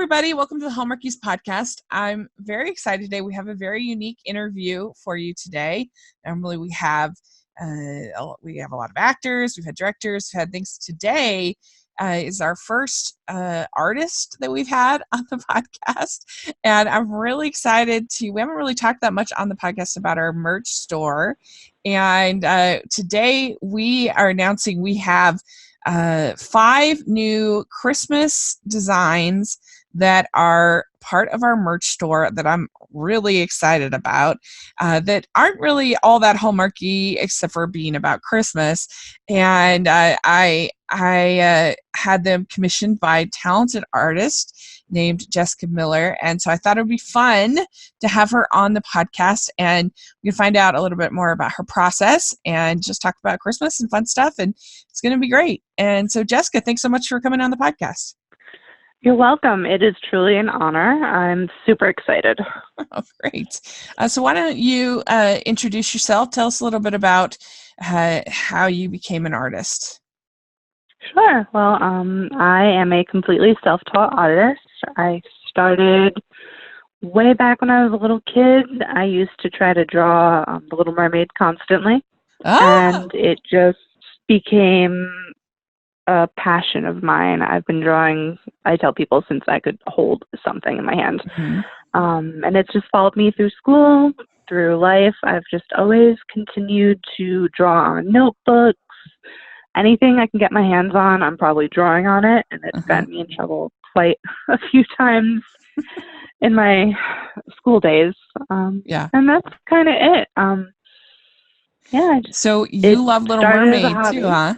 everybody. Welcome to the Hallmarkies podcast. I'm very excited today. We have a very unique interview for you today. Normally we have a lot of actors, we've had directors, we've had things. Today is our first artist that we've had on the podcast. And I'm really excited we haven't really talked that much on the podcast about our merch store. And today we are announcing we have 5 new Christmas designs that are part of our merch store that I'm really excited about, that aren't really all that Hallmarky except for being about Christmas. And I had them commissioned by a talented artist named Jessica Miller. And so I thought it would be fun to have her on the podcast, and we can find out a little bit more about her process and just talk about Christmas and fun stuff. And it's going to be great. And so Jessica, thanks so much for coming on the podcast. You're welcome. It is truly an honor. I'm super excited. Oh, great. So why don't you introduce yourself? Tell us a little bit about how you became an artist. Sure. Well, I am a completely self-taught artist. I started way back when I was a little kid. I used to try to draw The Little Mermaid constantly, and it just became a passion of mine. I've been drawing, I tell people, since I could hold something in my hand. Mm-hmm. And it's just followed me through school, through life. I've just always continued to draw on notebooks. Anything I can get my hands on, I'm probably drawing on it. And it's gotten me in trouble quite a few times in my school days. Yeah. And that's kind of it. So you love Little Mermaid too, huh?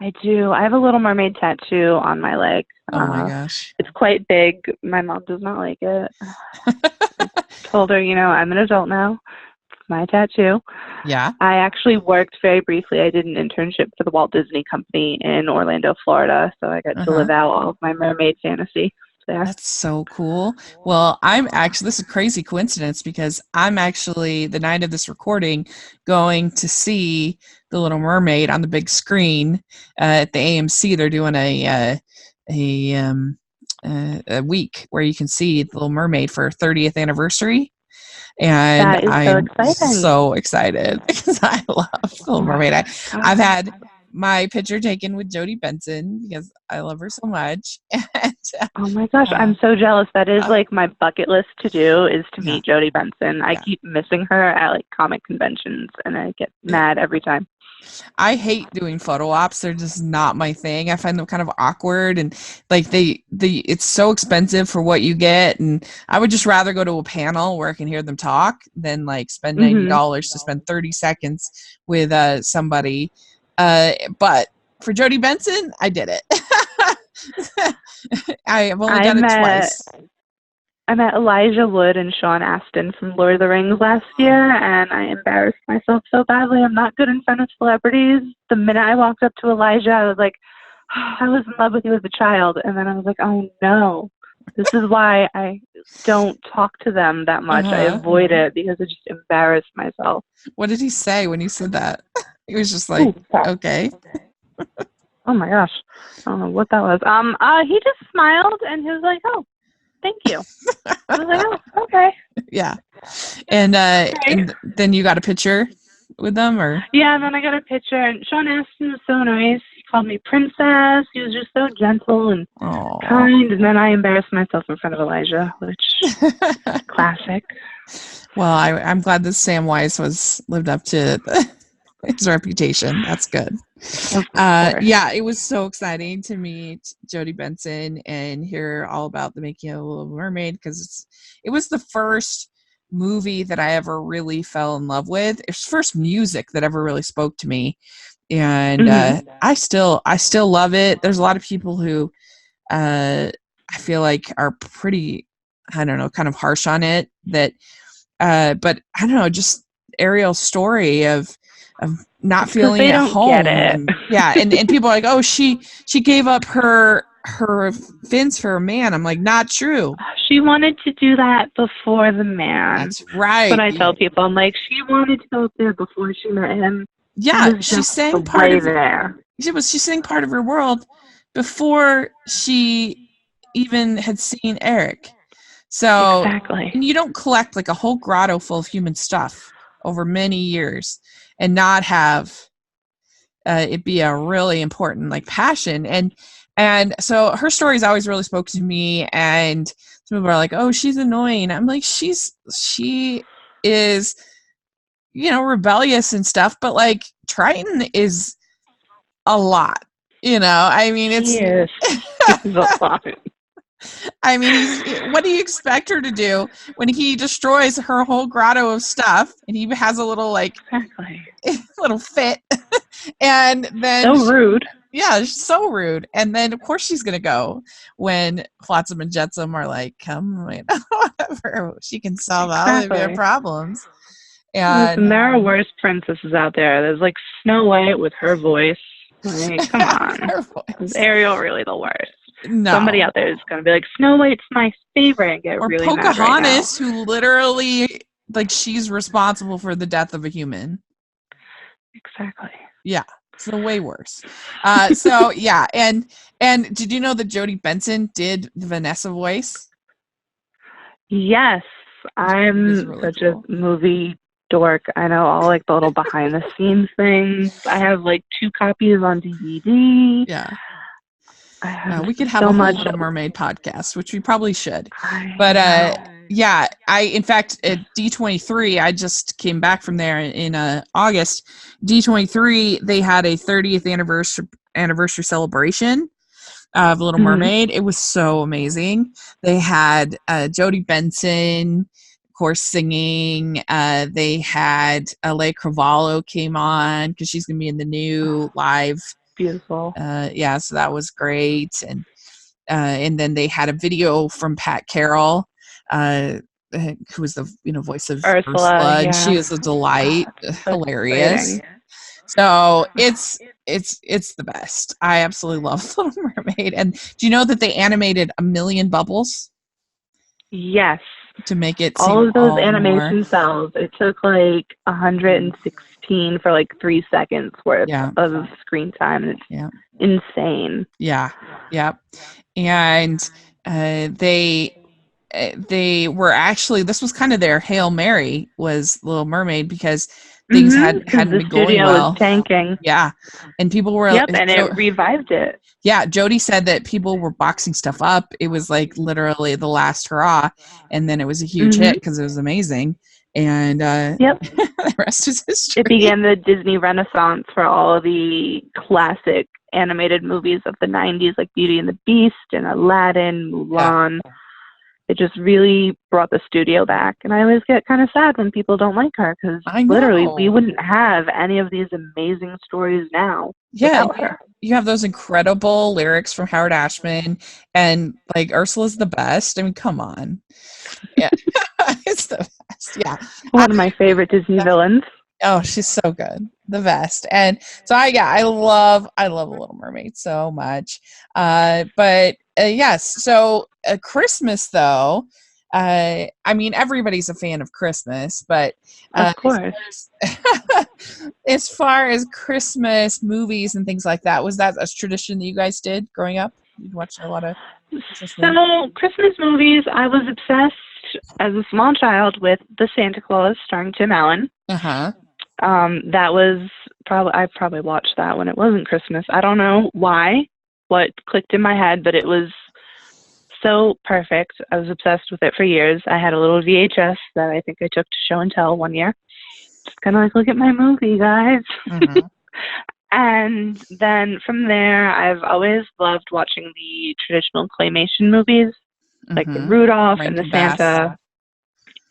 I do. I have a Little Mermaid tattoo on my leg. Oh my gosh. It's quite big. My mom does not like it. I told her, I'm an adult now. It's my tattoo. Yeah. I actually worked very briefly. I did an internship for the Walt Disney Company in Orlando, Florida. So I got to live out all of my mermaid fantasy there. That's so cool. Well, this is a crazy coincidence because I'm actually, the night of this recording, going to see The Little Mermaid on the big screen at the AMC. They're doing a week where you can see The Little Mermaid for 30th anniversary. And I'm so excited because I love The Little Mermaid. I've had my picture taken with Jodie Benson because I love her so much. And, oh my gosh, I'm so jealous. That is like my bucket list to do, is to meet Jodie Benson. I keep missing her at like comic conventions and I get mad every time. I hate doing photo ops. They're just not my thing. I find them kind of awkward, and like it's so expensive for what you get. And I would just rather go to a panel where I can hear them talk than like spend $90 to spend 30 seconds with somebody. But for Jodie Benson, I did it. I have only done it twice. I met Elijah Wood and Sean Astin from Lord of the Rings last year, and I embarrassed myself so badly. I'm not good in front of celebrities. The minute I walked up to Elijah, I was like, I was in love with you as a child. And then I was like, oh no, this is why I don't talk to them that much. I avoid it because I just embarrassed myself. What did he say when you said that? He was just like, okay. Oh my gosh. I don't know what that was. He just smiled and he was like, oh, thank you. I was like, oh, okay. Yeah. And then you got a picture with them, or? Yeah, and then I got a picture, and Sean Astin was so nice. He called me princess. He was just so gentle and kind. And then I embarrassed myself in front of Elijah, which classic. Well, I'm glad that Samwise lived up to his reputation. That's good. Yeah, it was so exciting to meet Jodie Benson and hear all about the making of Little Mermaid, because it was the first movie that I ever really fell in love with. It's the first music that ever really spoke to me, and I still love it. There's a lot of people who I feel like are pretty, I don't know, kind of harsh on it. But I don't know, just Ariel's story of not feeling at home. And people are like, oh, she gave up her fins for a man. I'm like, not true. She wanted to do that before the man. That's right. When I tell people, I'm like, she wanted to go up there before she met him. Yeah, she sang part of there. She sang part of her world before she even had seen Eric. So, Exactly. and you don't collect like a whole grotto full of human stuff over many years and not have it be a really important like passion. And so her stories always really spoke to me. And some people are like, "Oh, she's annoying." I'm like, she is, rebellious and stuff, but like Triton is a lot. I mean, He it's. is. He's a lot. I mean, what do you expect her to do when he destroys her whole grotto of stuff and he has a little like Exactly. little fit and then So rude. yeah, so rude. And then of course she's gonna go when Flotsam and Jetsam are like, come, whatever, she can solve all of your problems. And listen, there are worse princesses out there. There's like Snow White with her voice. Like, come on. Is Ariel really the worst? No. Somebody out there is going to be like, Snow White's my favorite. And get or really Pocahontas, mad right who literally, like, she's responsible for the death of a human. Exactly. Yeah, so way worse. So yeah, and did you know that Jodie Benson did the Vanessa voice? Yes, I'm really such cool. a movie dork. I know all like the little behind the scenes things. I have like 2 copies on DVD. Yeah. I have we could have so a whole much Little Mermaid podcast, which we probably should. But yeah, in fact at D23, I just came back from there in August. D23, they had a 30th anniversary celebration of Little Mermaid. It was so amazing. They had Jodie Benson, of course, singing. They had Leigh Cravalho came on because she's gonna be in the new live. Beautiful. Yeah, so that was great. And then they had a video from Pat Carroll, who was the voice of Ursula, and she is a delight, hilarious. Exciting. So it's the best. I absolutely love Little Mermaid. And do you know that they animated 1 million bubbles? Yes. To make it all of those animation cells, it took like 116 for like 3 seconds worth of screen time. It's insane. Yeah. And they were actually, this was kind of their Hail Mary, was Little Mermaid, because things hadn't been going well. Was tanking. Yeah. And people were and it revived it. Yeah, Jodie said that people were boxing stuff up. It was like literally the last hurrah, and then it was a huge hit because it was amazing. And the rest is history. It began the Disney Renaissance for all the classic animated movies of the 90s, like Beauty and the Beast and Aladdin, Mulan. Yeah. It just really brought the studio back. And I always get kind of sad when people don't like her, because literally we wouldn't have any of these amazing stories now without her. You have those incredible lyrics from Howard Ashman, and like Ursula's the best. I mean, come on. Yeah. It's the best. Yeah. One of my favorite Disney villains. Oh, she's so good. The best. And so I love A Little Mermaid so much. But yes, so Christmas though, I mean, everybody's a fan of Christmas, but of course, as far as Christmas movies and things like that, was that a tradition that you guys did growing up? You watched a lot of Christmas movies. I was obsessed as a small child with The Santa Claus, starring Tim Allen. That was I probably watched that when it wasn't Christmas. I don't know what clicked in my head, but it was so perfect. I was obsessed with it for years. I had a little VHS that I think I took to show and tell one year. Just kind of like, look at my movie, guys. And then from there, I've always loved watching the traditional claymation movies, like the Rudolph and the Santa.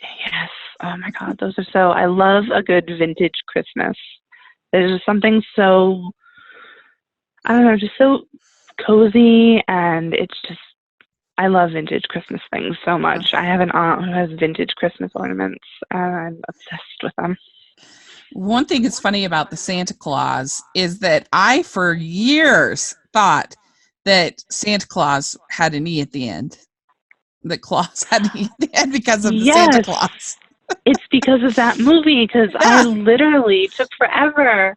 Yes. Oh my God, those are so. I love a good vintage Christmas. There's just something so, I don't know, just so cozy, and it's just, I love vintage Christmas things so much. I have an aunt who has vintage Christmas ornaments, and I'm obsessed with them. One thing that's funny about the Santa Claus is that I, for years, thought that Santa Claus had an E at the end. That Claus had an E at the end because of the Santa Claus. It's because of that movie, because I literally took forever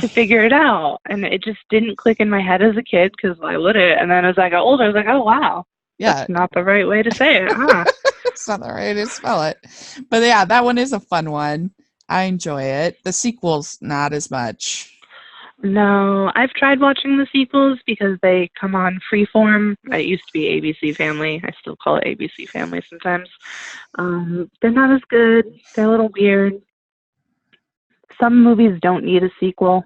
to figure it out, and it just didn't click in my head as a kid, because why would it? And then as I got older, I was like, oh wow, Yeah. That's not the right way to say it, huh? It's not the right way to spell it. But yeah, that one is a fun one. I enjoy it. The sequel's not as much. No, I've tried watching the sequels because they come on Freeform. It used to be ABC Family. I still call it ABC Family sometimes. They're not as good. They're a little weird. Some movies don't need a sequel.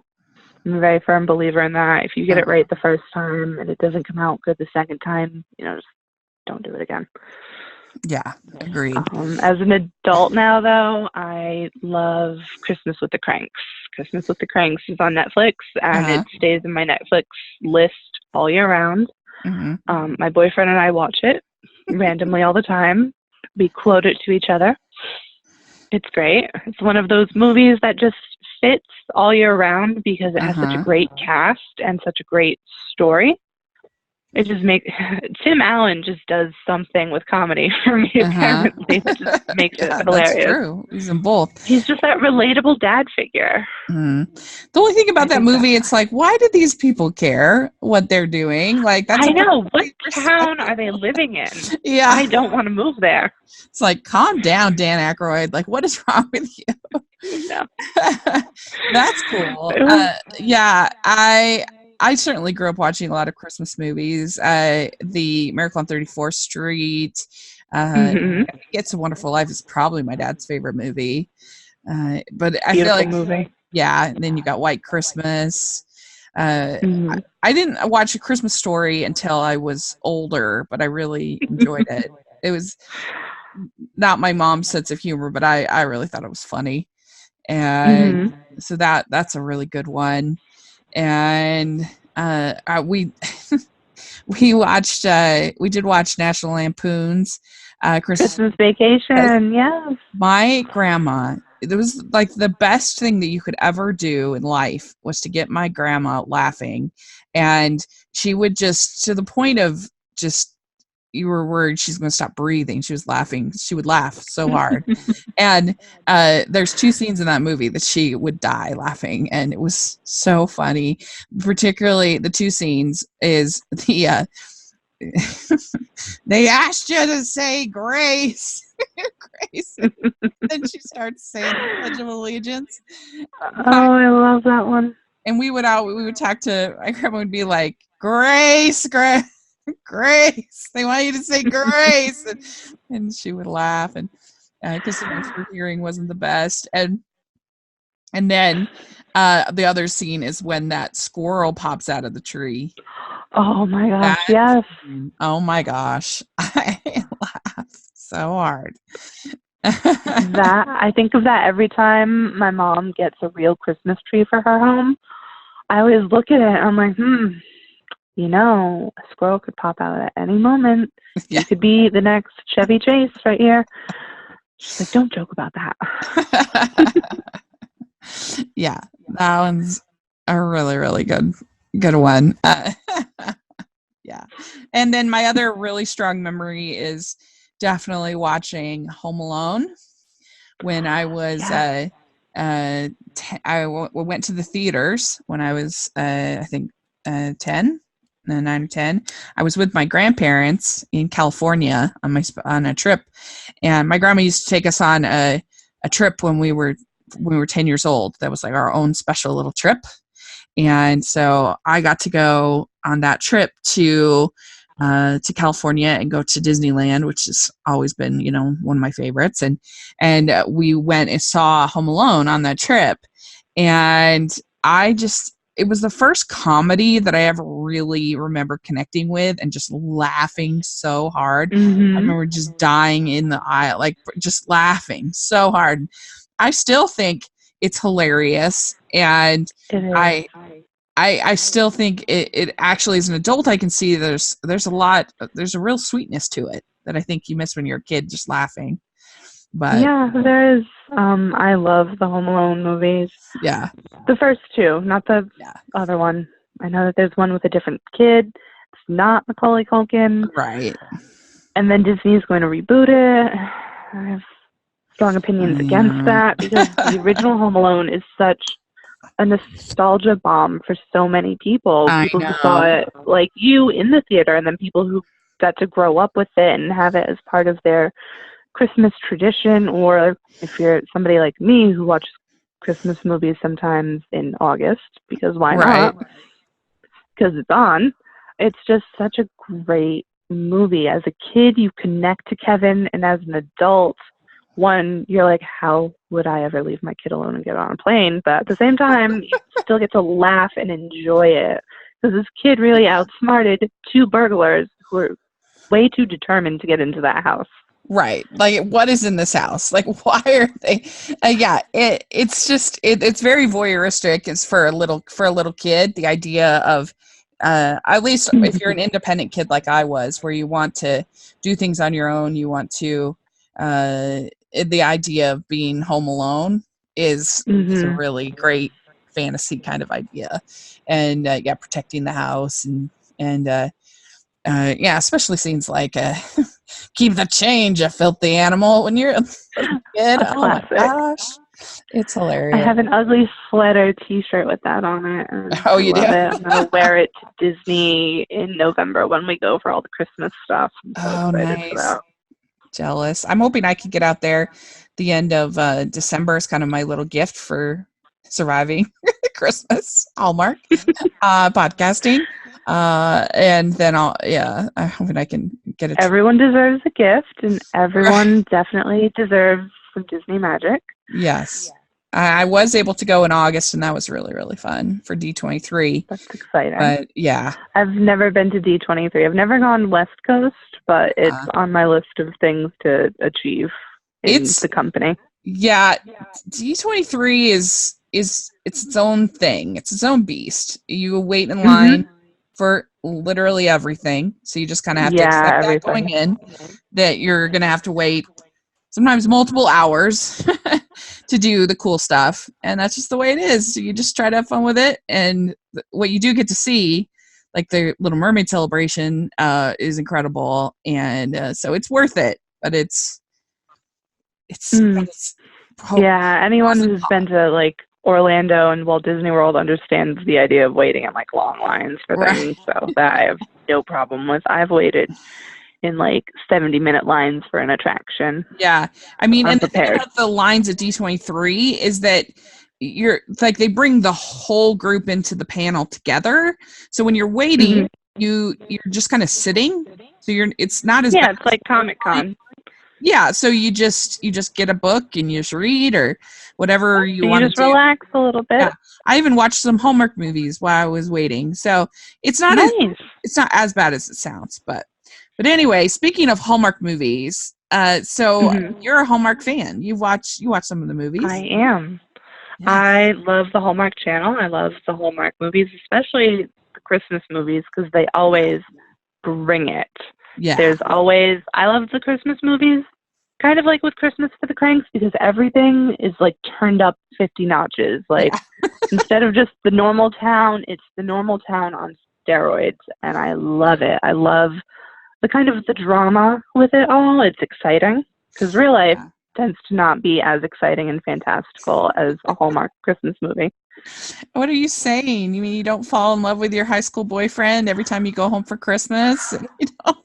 I'm a very firm believer in that. If you get it right the first time and it doesn't come out good the second time, just don't do it again. Yeah, agreed. As an adult now, though, I love Christmas with the Cranks. Christmas with the Cranks is on Netflix, and it stays in my Netflix list all year round. Mm-hmm. My boyfriend and I watch it randomly all the time. We quote it to each other. It's great. It's one of those movies that just fits all year round because it has such a great cast and such a great story. It just Tim Allen just does something with comedy for me, apparently. That just makes it hilarious. That's true. He's in both. He's just that relatable dad figure. Mm. The only thing about that movie, it's like, why do these people care what they're doing? Like, that's I know. What town are they living in? Yeah. I don't want to move there. It's like, calm down, Dan Aykroyd. Like, what is wrong with you? No. That's cool. Yeah, I certainly grew up watching a lot of Christmas movies. The Miracle on 34th Street, It's a Wonderful Life is probably my dad's favorite movie. But I feel like, movie. Yeah, and then you got White Christmas. I didn't watch A Christmas Story until I was older, but I really enjoyed it. It was not my mom's sense of humor, but I really thought it was funny. And so that's a really good one. And we did watch National Lampoon's Christmas Vacation. Yes. My grandma, it was like the best thing that you could ever do in life was to get my grandma laughing, and she would just, to the point of just, you were worried she's going to stop breathing. She was laughing. She would laugh so hard. And there's 2 scenes in that movie that she would die laughing. And it was so funny. Particularly the 2 scenes is the, they asked you to say grace. Grace. Then she starts saying the Pledge of Allegiance. Oh, I love that one. And we would talk to, my grandma would be like, Grace. They want you to say grace. And she would laugh, and because her hearing wasn't the best. And then the other scene is when that squirrel pops out of the tree. Oh my gosh, yes. Oh my gosh. I laughed so hard. I think of that every time my mom gets a real Christmas tree for her home. I always look at it and I'm like, a squirrel could pop out at any moment. Yeah. You could be the next Chevy Chase right here. She's like, don't joke about that. Yeah, that one's a really, really good one. Yeah. And then my other really strong memory is definitely watching Home Alone when I was, I went to the theaters when I was, I think, 10. 9 or 10. I was with my grandparents in California on a trip, and my grandma used to take us on a trip when we were 10 years old. That was like our own special little trip. And so I got to go on that trip to California and go to Disneyland, which has always been, one of my favorites. And we went and saw Home Alone on that trip. And it was the first comedy that I ever really remember connecting with and just laughing so hard. I remember just dying in the aisle, like just laughing so hard. I still think it's hilarious. And I still think it actually, as an adult, I can see there's a real sweetness to it that I think you miss when you're a kid, just laughing. But yeah, there is. I love the Home Alone movies. Yeah. The first 2, not the other one. I know that there's one with a different kid. It's not Macaulay Culkin. Right. And then Disney's going to reboot it. I have strong opinions against that because the original Home Alone is such a nostalgia bomb for so many people. People who saw it like you in the theater, and then people who got to grow up with it and have it as part of their Christmas tradition, or if you're somebody like me who watches Christmas movies sometimes in August, because why Right. not? Because it's on. It's just such a great movie. As a kid, you connect to Kevin, and as an adult, one, you're like, how would I ever leave my kid alone and get on a plane? But at the same time, you still get to laugh and enjoy it. Because this kid really outsmarted two burglars who were way too determined to get into that house. Right. Like, what is in this house? Like, why are they? Yeah. It's just it's very voyeuristic. It's for a little kid. The idea of at least if you're an independent kid like I was, where you want to do things on your own, you want to the idea of being home alone is a really great fantasy kind of idea, and yeah, protecting the house and yeah, especially scenes like keep the change, you filthy animal, when you're a little kid. Oh my gosh, it's hilarious. I have an ugly sweater T-shirt with that on it. And Oh, I you do? love it. I'm gonna wear it to Disney in November when we go for all the Christmas stuff. I'm so excited for that. Jealous. I'm hoping I could get out there the end of December is kind of my little gift for surviving Christmas Hallmark podcasting. And then I'm hoping I can get it. Everyone deserves a gift, and everyone definitely deserves some Disney magic. Yes. I was able to go in August, and that was really, really fun for D23. That's exciting. But yeah. I've never been to D23. I've never gone West Coast, but it's on my list of things to achieve in the company. Yeah. D23 is it's its own thing. It's its own beast. You wait in line for literally everything. So you just kind of have to accept that going in, that you're going to have to wait sometimes multiple hours to do the cool stuff. And that's just the way it is. So you just try to have fun with it. And what you do get to see, like the Little Mermaid celebration, is incredible. And so it's worth it. But it's yeah, anyone who's been to like Orlando and Walt Disney World understands the idea of waiting in like long lines for things. So that I have no problem with. I've waited in like 70-minute lines for an attraction. Yeah. I mean, I'm and prepared. the thing about the lines at D23 is that you're like, they bring the whole group into the panel together. So when you're waiting, you're just kind of sitting. So it's not as bad. It's like Comic-Con. Yeah, so you just get a book and you just read or whatever you want to do. You just relax a little bit. Yeah. I even watched some Hallmark movies while I was waiting. So it's not it's not as bad as it sounds, but anyway, speaking of Hallmark movies, so you're a Hallmark fan. You watch some of the movies. I am. Yeah. I love the Hallmark Channel. I love the Hallmark movies, especially the Christmas movies, because they always bring it. Yeah. I love the Christmas movies, kind of like with Christmas for the Cranks, because everything is like turned up 50 notches. Like instead of just the normal town, it's the normal town on steroids. And I love it. I love the kind of the drama with it all. It's exciting because real life tends to not be as exciting and fantastical as a Hallmark Christmas movie. What are you saying? You mean you don't fall in love with your high school boyfriend every time you go home for Christmas?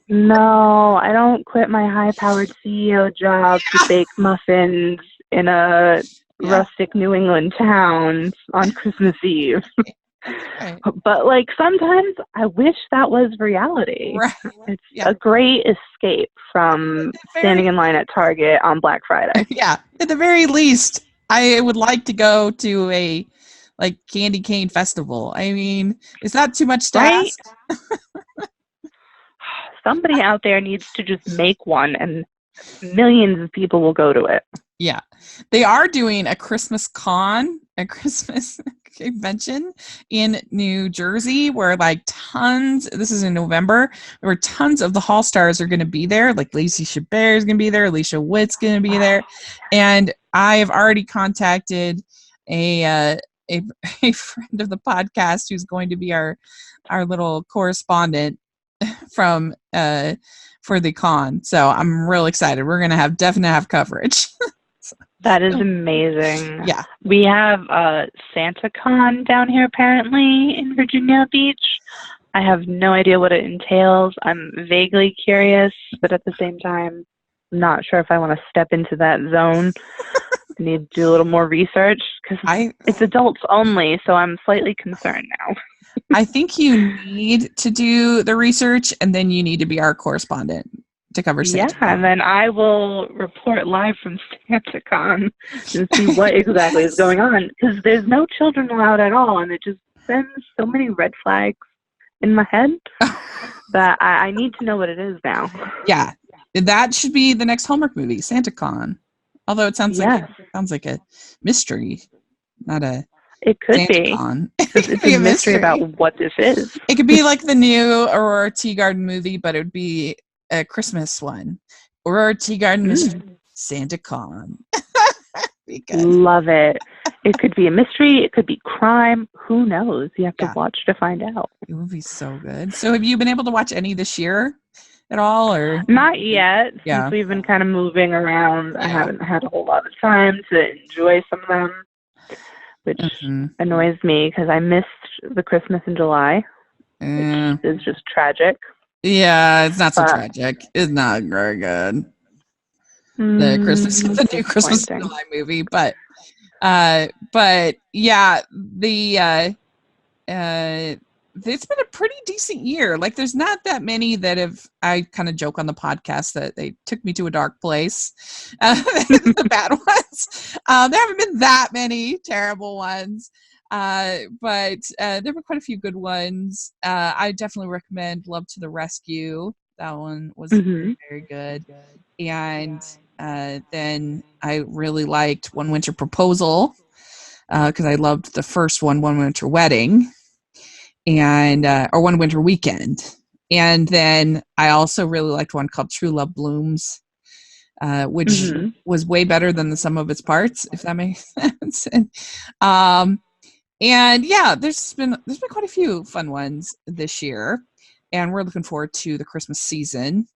No, I don't quit my high-powered CEO job to bake muffins in a rustic New England town on Christmas Eve. Right. But like sometimes I wish that was reality. Right. It's a great escape from standing in line at Target on Black Friday. Yeah, at the very least, I would like to go to a like candy cane festival. I mean, it's not too much to ask. Somebody out there needs to just make one, and millions of people will go to it. Yeah, they are doing a Christmas convention in New Jersey where like this is in November, where tons of the Hall stars are going to be there. Like Lacey Chabert is going to be there, Alicia Witt's going to be there, and I have already contacted a friend of the podcast who's going to be our little correspondent from for the con. So I'm real excited. We're going to definitely have coverage. That is amazing. Yeah. We have SantaCon down here apparently in Virginia Beach. I have no idea what it entails. I'm vaguely curious, but at the same time, I'm not sure if I want to step into that zone. I need to do a little more research because it's adults only, so I'm slightly concerned now. I think you need to do the research, and then you need to be our correspondent to cover SantaCon. Yeah, and then I will report live from SantaCon and see what exactly is going on, because there's no children allowed at all, and it just sends so many red flags in my head that I need to know what it is now. Yeah, that should be the next Hallmark movie, SantaCon. Although it sounds like a mystery, not a. It could SantaCon. be. It's a mystery about what this is. It could be like the new Aurora Teagarden movie, but it would be a Christmas one. Aurora Teagarden mystery, SantaCon. Love it. It could be a mystery. It could be crime. Who knows? You have to watch to find out. It would be so good. So have you been able to watch any this year at all, or not yet? Since we've been kind of moving around, I haven't had a whole lot of time to enjoy some of them, which annoys me because I missed the Christmas in July, which is just tragic. Yeah, it's not so tragic. It's not very good. The new Christmas in July movie, but yeah, it's been a pretty decent year. Like, there's not that many that have. I kind of joke on the podcast that they took me to a dark place. The bad ones. There haven't been that many terrible ones, but there were quite a few good ones. I definitely recommend Love to the Rescue. That one was very good. And then I really liked One Winter Proposal because I loved the first one, One Winter Wedding. And or One Winter Weekend. And then I also really liked one called True Love Blooms, which was way better than the sum of its parts, if that makes sense. And yeah, there's been quite a few fun ones this year, and we're looking forward to the Christmas season.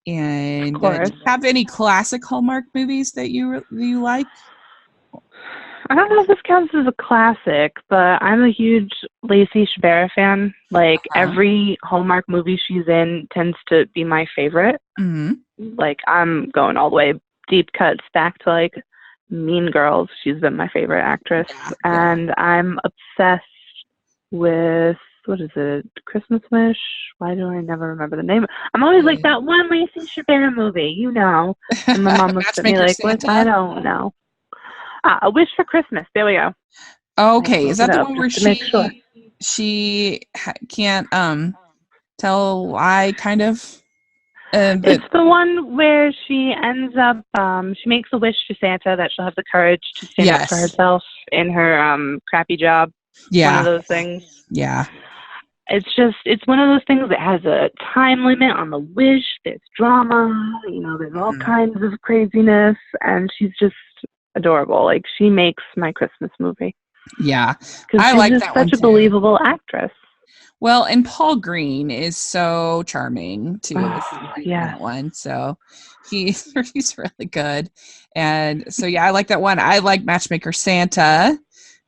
And do you have any classic Hallmark movies that you like? I don't know if this counts as a classic, but I'm a huge Lacey Chabert fan. Like, every Hallmark movie she's in tends to be my favorite. Like, I'm going all the way deep cuts back to, like, Mean Girls. She's been my favorite actress. And I'm obsessed with, what is it, Christmas Wish? Why do I never remember the name? I'm always like, that one Lacey Chabert movie, you know. And my mom looks at me like, what? I don't know. A Wish for Christmas. There we go. Okay, is that the one where she can't tell a lie, kind of? It's the one where she ends up, she makes a wish to Santa that she'll have the courage to stand up for herself in her crappy job. Yeah. One of those things. Yeah. It's one of those things that has a time limit on the wish. There's drama, there's all kinds of craziness, and she's just adorable. Like, she makes my Christmas movie. Yeah, I like that one. Such a believable actress. Well, and Paul Green is so charming too. That one. So he's really good. And so yeah, I like that one. I like Matchmaker Santa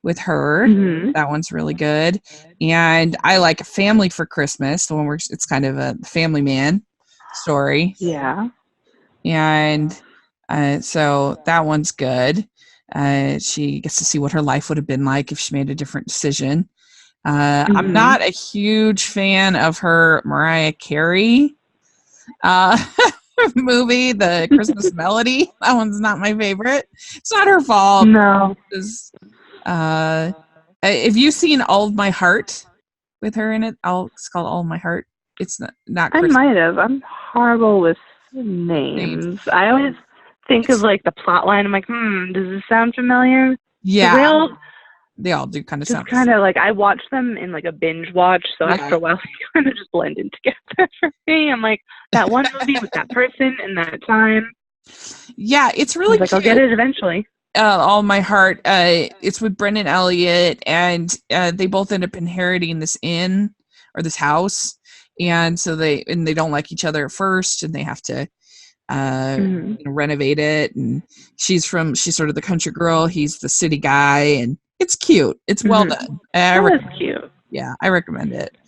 with her. That one's really good. And I like Family for Christmas, the one where it's kind of a family man story. Yeah. And so that one's good. She gets to see what her life would have been like if she made a different decision. I'm not a huge fan of her Mariah Carey movie, The Christmas Melody. That one's not my favorite. It's not her fault. No. Have you seen All of My Heart with her in it? It's called All of My Heart. It's not Christmas. I might have. I'm horrible with names. I always think of like the plot line. I'm like, does this sound familiar? Yeah. They all do kind of sound. Kind of like, I watch them in like a binge watch, so after a while they kind of just blend in together for me. I'm like, that one movie with that person and that time. Yeah, it's really cute. I'll get it eventually. All My Heart. It's with Brendan Elliott, and they both end up inheriting this inn or this house, and so they don't like each other at first, and they have to renovate it. And she's sort of the country girl, he's the city guy, and it's cute. It's well done. That was cute. Yeah, I recommend it.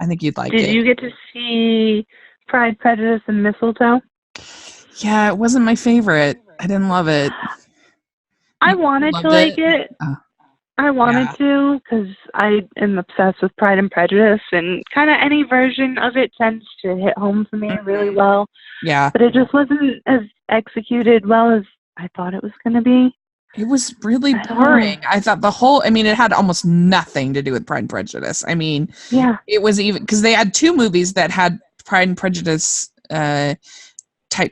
I think you'd like it. Did you get to see Pride, Prejudice, and Mistletoe? Yeah, it wasn't my favorite. I didn't love it. I wanted to like it. I wanted to because I am obsessed with Pride and Prejudice, and kind of any version of it tends to hit home for me really well. Yeah. But it just wasn't as executed well as I thought it was going to be. It was really boring. I thought it had almost nothing to do with Pride and Prejudice. I mean, yeah, it was even because they had 2 movies that had Pride and Prejudice type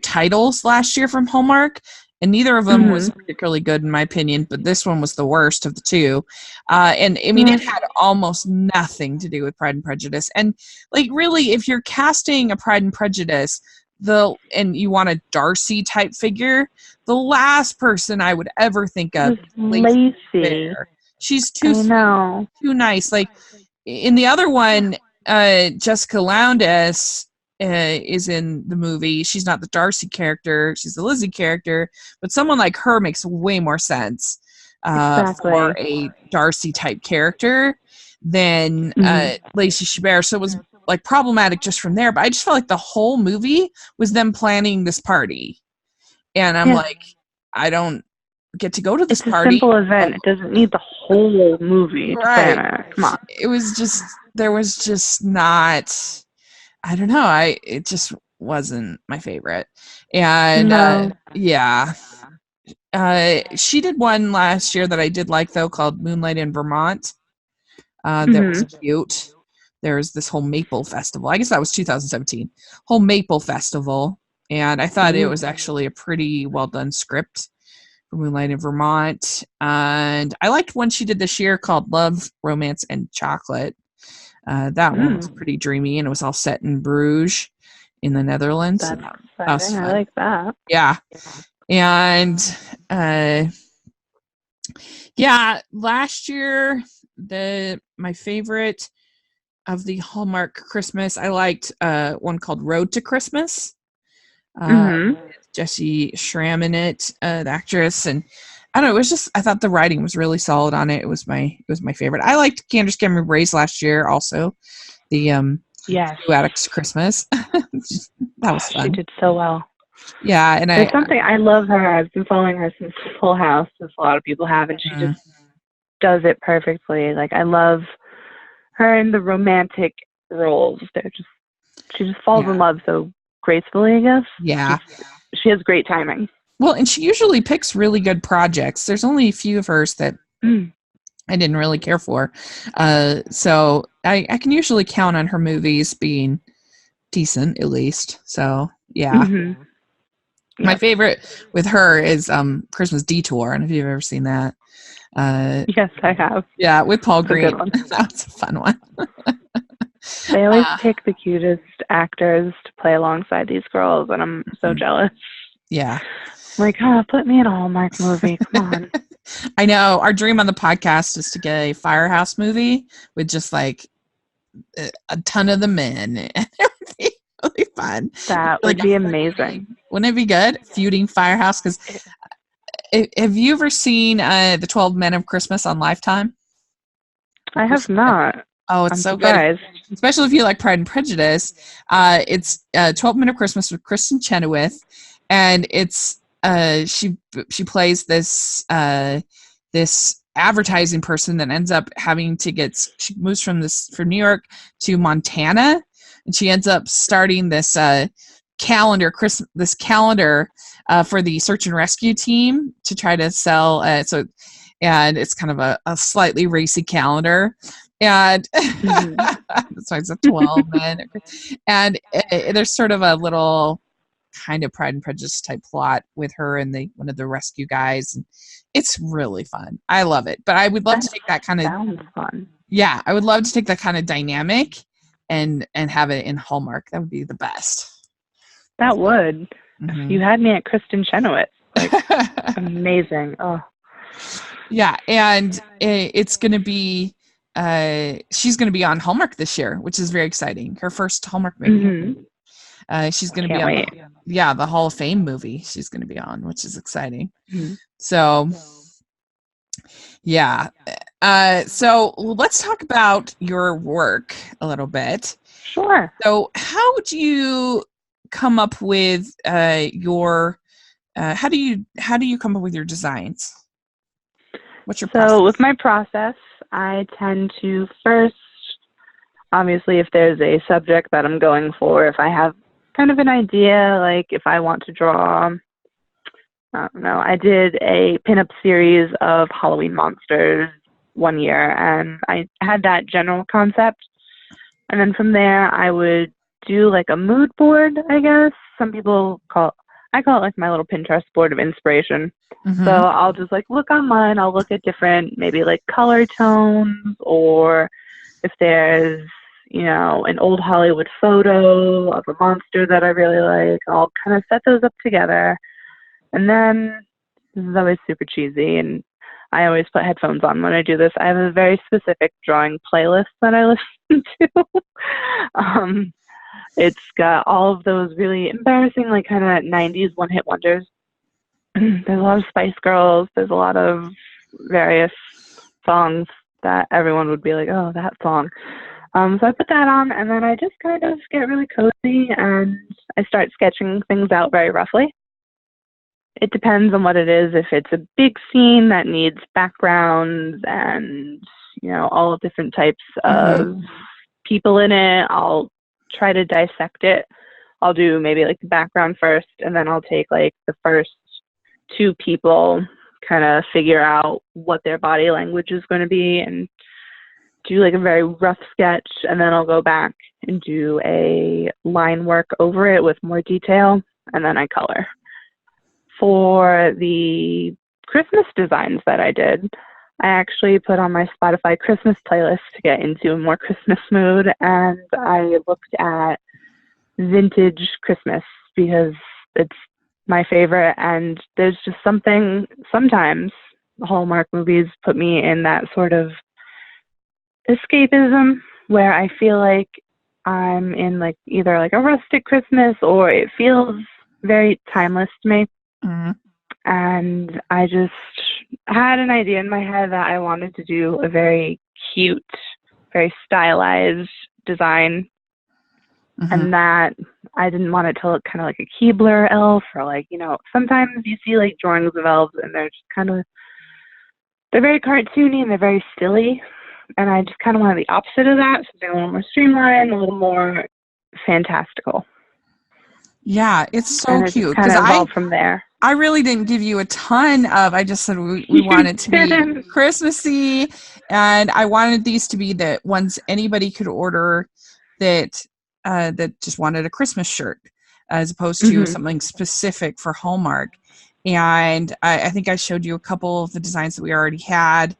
titles last year from Hallmark, and neither of them was particularly good in my opinion, but this one was the worst of the 2. And I mean, it had almost nothing to do with Pride and Prejudice. And like, really, if you're casting a Pride and Prejudice, and you want a Darcy type figure, the last person I would ever think of is Lacey. She's too sweet, too nice. Like in the other one, Jessica Lowndes is in the movie. She's not the Darcy character, she's the Lizzie character, but someone like her makes way more sense for a Darcy type character than Lacey Chabert. So it was like problematic just from there, but I just felt like the whole movie was them planning this party, and I'm like, I don't get to go to this party. It's a simple event. It doesn't need the whole movie to plan it. Come on. It was just, there was just not, I don't know, it just wasn't my favorite. And she did one last year that I did like though, called Moonlight in Vermont. That was cute. There was this whole Maple Festival. I guess that was 2017. Whole Maple Festival. And I thought it was actually a pretty well done script for Moonlight in Vermont. And I liked one she did this year called Love, Romance, and Chocolate. That one was pretty dreamy, and it was all set in Bruges in the Netherlands. That's exciting. I like that. Yeah. And last year, my favorite of the Hallmark Christmas, I liked one called Road to Christmas. Jessie Schramm in it, the actress, and I don't know, it was just, I thought the writing was really solid on it. It was my favorite. I liked Candace Cameron Bures last year also. The Two Addicts Christmas. That was fun. She did so well. Yeah, and there's something, I love her. I've been following her since Full House, as a lot of people have, and she just does it perfectly. Like, I love her in the romantic roles. She just falls in love so gracefully, I guess. Yeah. She has great timing. Well, and she usually picks really good projects. There's only a few of hers that I didn't really care for. So I can usually count on her movies being decent, at least. So, yeah. My favorite with her is Christmas Detour. I don't know if you've ever seen that. Yes, I have. Yeah, with Paul Green. That's a fun one. They always pick the cutest actors to play alongside these girls, and I'm so jealous. Yeah. I'm like, put me in a Hallmark movie. Come on. I know. Our dream on the podcast is to get a Firehouse movie with just like a ton of the men. It would be really fun. That would be amazing. Wouldn't it be good? Feuding Firehouse. Because have you ever seen the 12 Men of Christmas on Lifetime? I have not. Oh, it's so good. Especially if you like Pride and Prejudice. It's 12 Men of Christmas with Kristin Chenoweth. And it's she plays this this advertising person that ends up having to she moves from New York to Montana, and she ends up starting this calendar for the search and rescue team to try to sell. And it's kind of a slightly racy calendar. And that's why it's a 12 men. And there's sort of a little kind of Pride and Prejudice type plot with her and one of the rescue guys. And it's really fun. I love it. But I would love to take that kind of sounds fun. Yeah, I would love to take that kind of dynamic and have it in Hallmark. That would be the best. That would. You had me at Kristin Chenoweth. Like, amazing. Oh. Yeah, and it's going to be she's going to be on Hallmark this year, which is very exciting. Her first Hallmark movie. She's going to be on the Hall of Fame movie she's going to be on, which is exciting. So, yeah, So let's talk about your work a little bit. Sure. So how do you come up with your how do you come up with your designs? What's your process? So with my process, I tend to first, obviously, if there's a subject that I'm going for, if I have kind of an idea, like if I want to draw, I don't know, I did a pinup series of Halloween monsters one year, and I had that general concept. And then from there, I would do like a mood board, I guess. I call it like my little Pinterest board of inspiration. Mm-hmm. So I'll just like look online, I'll look at different maybe like color tones, or if there's, an old Hollywood photo of a monster that I really like, I'll kind of set those up together. And then, this is always super cheesy, and I always put headphones on when I do this. I have a very specific drawing playlist that I listen to. It's got all of those really embarrassing, like kind of 90s one-hit wonders. There's a lot of Spice Girls. There's a lot of various songs that everyone would be like, oh, that song. So I put that on, and then I just kind of get really cozy, and I start sketching things out very roughly. It depends on what it is. If it's a big scene that needs backgrounds and, all different types of people in it, I'll try to dissect it. I'll do maybe like the background first, and then I'll take like the first two people, kind of figure out what their body language is going to be and do like a very rough sketch, and then I'll go back and do a line work over it with more detail, and then I color. For the Christmas designs that I did, I actually put on my Spotify Christmas playlist to get into a more Christmas mood, and I looked at vintage Christmas because it's my favorite, and there's just something, sometimes Hallmark movies put me in that sort of escapism where I feel like I'm in like either like a rustic Christmas, or it feels very timeless to me. Mm-hmm. And I just had an idea in my head that I wanted to do a very cute, very stylized design. Mm-hmm. And that I didn't want it to look kind of like a Keebler elf, or like, sometimes you see like drawings of elves and they're just they're very cartoony and they're very silly. And I just kind of wanted the opposite of that, something a little more streamlined, a little more fantastical. Yeah, it's so and cute. Kind of evolved from there. I really didn't give you a ton of, I just said we wanted to be Christmassy, and I wanted these to be the ones anybody could order that just wanted a Christmas shirt, as opposed to something specific for Hallmark. And I think I showed you a couple of the designs that we already had.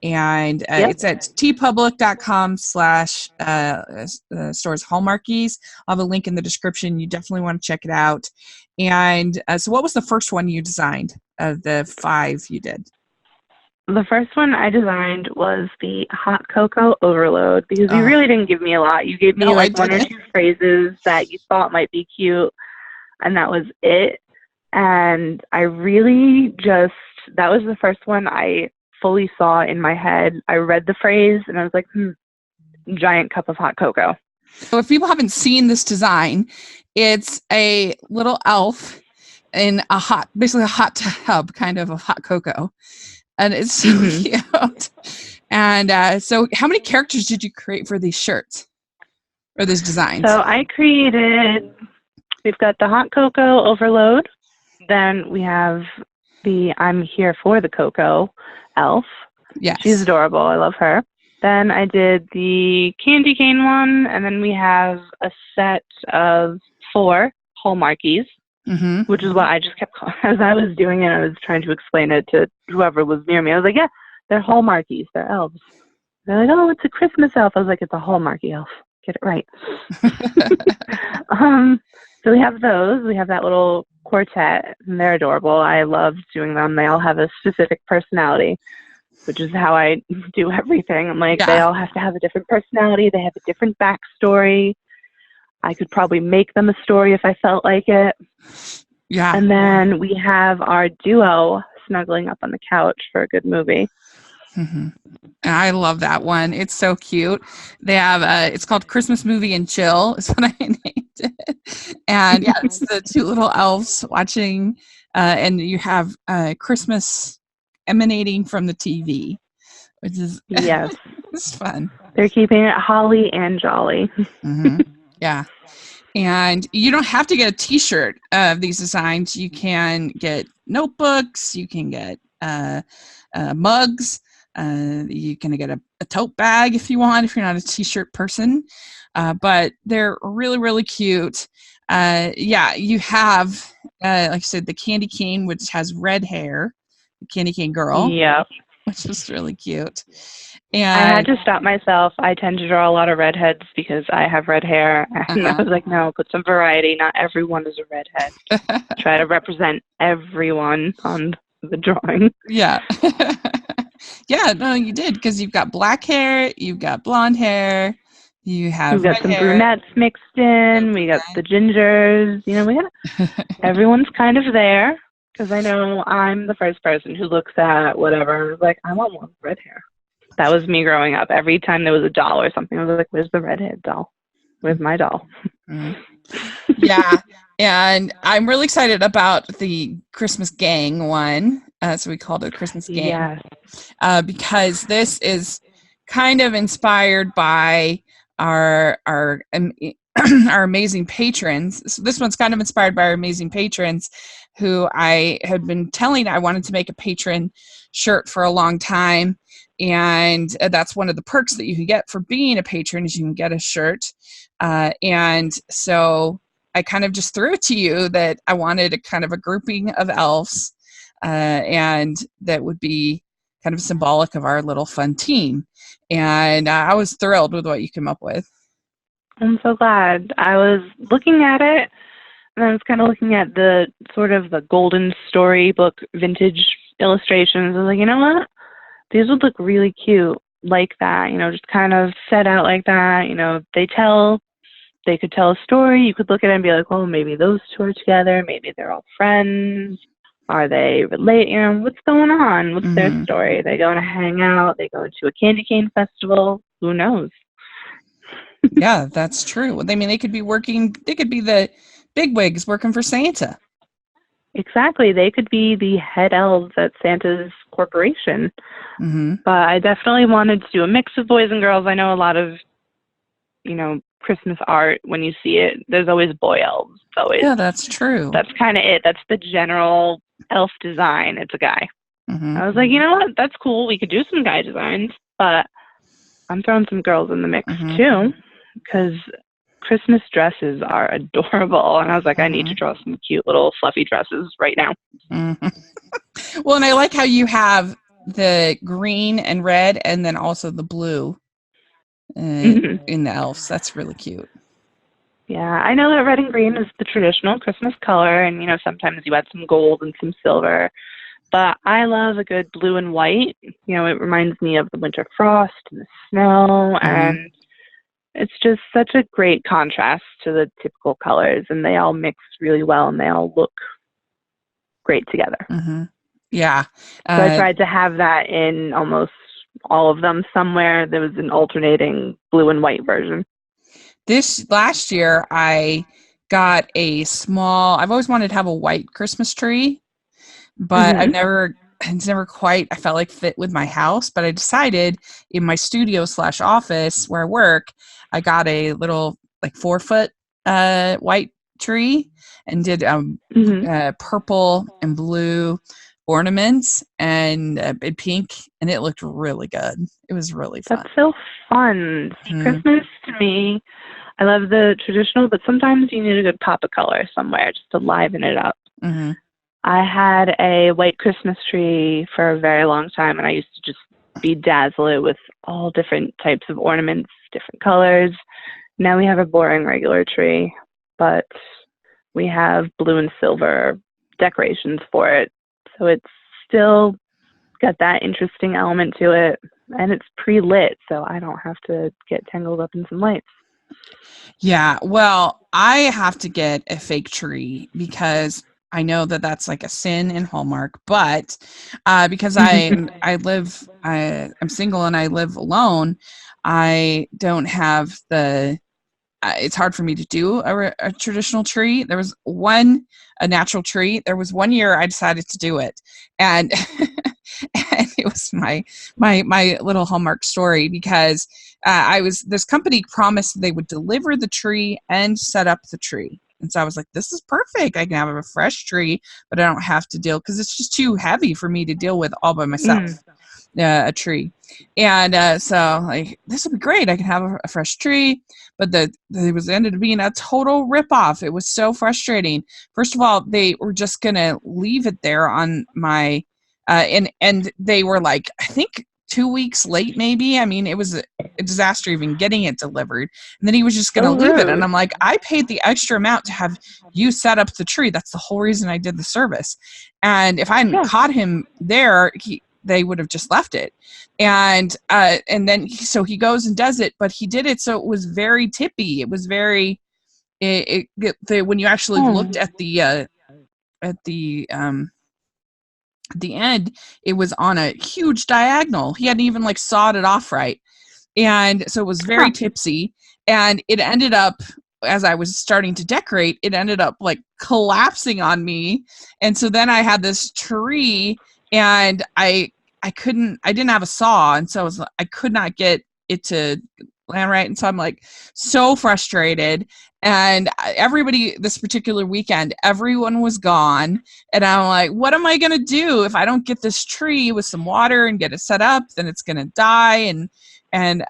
And it's at tpublic.com/stores Hallmarkies. I'll have a link in the description. You definitely want to check it out. And so what was the first one you designed of the 5 you did? The first one I designed was the hot cocoa overload, because you really didn't give me a lot. You gave me like one or two phrases that you thought might be cute, and that was it. And I really that was the first one I fully saw in my head. I read the phrase and I was like, giant cup of hot cocoa. So if people haven't seen this design, it's a little elf in basically a hot tub, kind of hot cocoa. And it's so cute. And so how many characters did you create for these shirts or these designs? So we've got the hot cocoa overload. Then we have the I'm here for the cocoa elf. Yes. She's adorable. I love her. Then I did the candy cane one, and then we have a set of 4 Hallmarkies, which is what I just kept calling. As I was doing it, I was trying to explain it to whoever was near me. I was like, yeah, they're Hallmarkies. They're elves. They're like, oh, it's a Christmas elf. I was like, it's a Hallmarky elf. Get it right. So we have those. We have that little quartet, and they're adorable. I love doing them. They all have a specific personality, which is how I do everything. I'm like, they all have to have a different personality. They have a different backstory. I could probably make them a story if I felt like it. And then we have our duo snuggling up on the couch for a good movie. Mm-hmm. I love that one. It's so cute. They have it's called Christmas Movie and Chill is what I named it. And yeah, it's the two little elves watching and you have Christmas emanating from the TV, which is Yes. it's fun. They're keeping it holly and jolly. Mm-hmm. Yeah. And you don't have to get a t-shirt of these designs. You can get notebooks, you can get mugs, you can get a tote bag if you want, if you're not a t-shirt person. But they're really, really cute. Yeah, you have, like I said, the candy cane, which has red hair, the candy cane girl, Yep. which is really cute. I had And to stop myself. I tend to draw a lot of redheads because I have red hair. And I was like, no, put some variety. Not everyone is a redhead. Try to represent everyone on the drawing. yeah. Yeah, no, you did because you've got black hair, you've got blonde hair, you have We've got red some hair. brunettes mixed in. We got the gingers. You know, we got everyone's kind of there because I know I'm the first person who looks at whatever. Like, I want one with red hair. That was me growing up. Every time there was a doll or something, I was like, where's the redhead doll? Where's my doll? Yeah, and I'm really excited about the Christmas Gang one. So we called it Christmas Gang. Yes. Because this is kind of inspired by our our amazing patrons. So this one's kind of inspired by our amazing patrons, who I had been telling I wanted to make a patron shirt for a long time, and that's one of the perks that you can get for being a patron is you can get a shirt. And so I kind of just threw it to you that I wanted a kind of a grouping of elves, and that would be kind of symbolic of our little fun team. And I was thrilled with what you came up with. I'm so glad. I was looking at it, and I was kind of looking at the sort of the golden storybook vintage illustrations. I was like, you know what? These would look really cute like that, you know, just kind of set out like that. You know, they could tell a story. You could look at it and be like, well, maybe those two are together. Maybe they're all friends. Are they related? You know, what's going on? What's their story? Are they going to hang out? They go to a candy cane festival? Who knows? Yeah, that's true. I mean, they could be the bigwigs working for Santa. Exactly. They could be the head elves at Santa's corporation. Mm-hmm. But I definitely wanted to do a mix of boys and girls. I know a lot of, you know, Christmas art, when you see it, there's always boy elves. Yeah, that's true. That's kind of it. That's the general elf design. It's a guy. Mm-hmm. I was like, you know what? That's cool. We could do some guy designs, but I'm throwing some girls in the mix too, because Christmas dresses are adorable. And I was like, I need to draw some cute little fluffy dresses right now. Well, and I like how you have the green and red and then also the blue in the elves. That's really cute. Yeah, I know that red and green is the traditional Christmas color, and, you know, sometimes you add some gold and some silver. But I love a good blue and white. You know, it reminds me of the winter frost and the snow, and it's just such a great contrast to the typical colors, and they all mix really well, and they all look great together. Yeah. So I tried to have that in almost all of them. Somewhere there was an alternating blue and white version. This last year, I got I've always wanted to have a white Christmas tree, but it's never quite, I felt like fit with my house, but I decided in my studio / office where I work, I got a little like 4-foot white tree and did purple and blue ornaments and pink, and it looked really good. It was really fun. That's so fun. Christmas to me, I love the traditional, but sometimes you need a good pop of color somewhere just to liven it up. I had a white Christmas tree for a very long time, and I used to just bedazzle it with all different types of ornaments, different colors. Now we have a boring regular tree, but we have blue and silver decorations for it. So it's still got that interesting element to it, and it's pre-lit, so I don't have to get tangled up in some lights. Yeah, well, I have to get a fake tree because I know that that's like a sin in Hallmark, but because I'm single and I live alone, I don't have it's hard for me to do a traditional tree. There was a natural tree. There was one year I decided to do it, and and it was my little Hallmark story because this company promised they would deliver the tree and set up the tree. And so I was like, this is perfect. I can have a fresh tree, but I don't have to deal because it's just too heavy for me to deal with all by myself. A tree. And so like, this would be great. I can have a fresh tree, but it ended up being a total ripoff. It was so frustrating. First of all, they were just going to leave it there on my, and they were like, I think 2 weeks late, maybe. I mean, it was a disaster even getting it delivered. And then he was just going to leave it. And I'm like, I paid the extra amount to have you set up the tree. That's the whole reason I did the service. And if I hadn't caught him there, they would have just left it. And then he goes and does it, but he did it so it was very tippy. It was very when you actually looked at the end, it was on a huge diagonal. He hadn't even like sawed it off right. And so it was very tipsy, and it ended up, as I was starting to decorate, it ended up like collapsing on me. And so then I had this tree, and I didn't have a saw, and so I could not get it to land right. And so I'm like so frustrated. And everybody, this particular weekend, everyone was gone. And I'm like, what am I going to do if I don't get this tree with some water and get it set up? Then it's going to die. And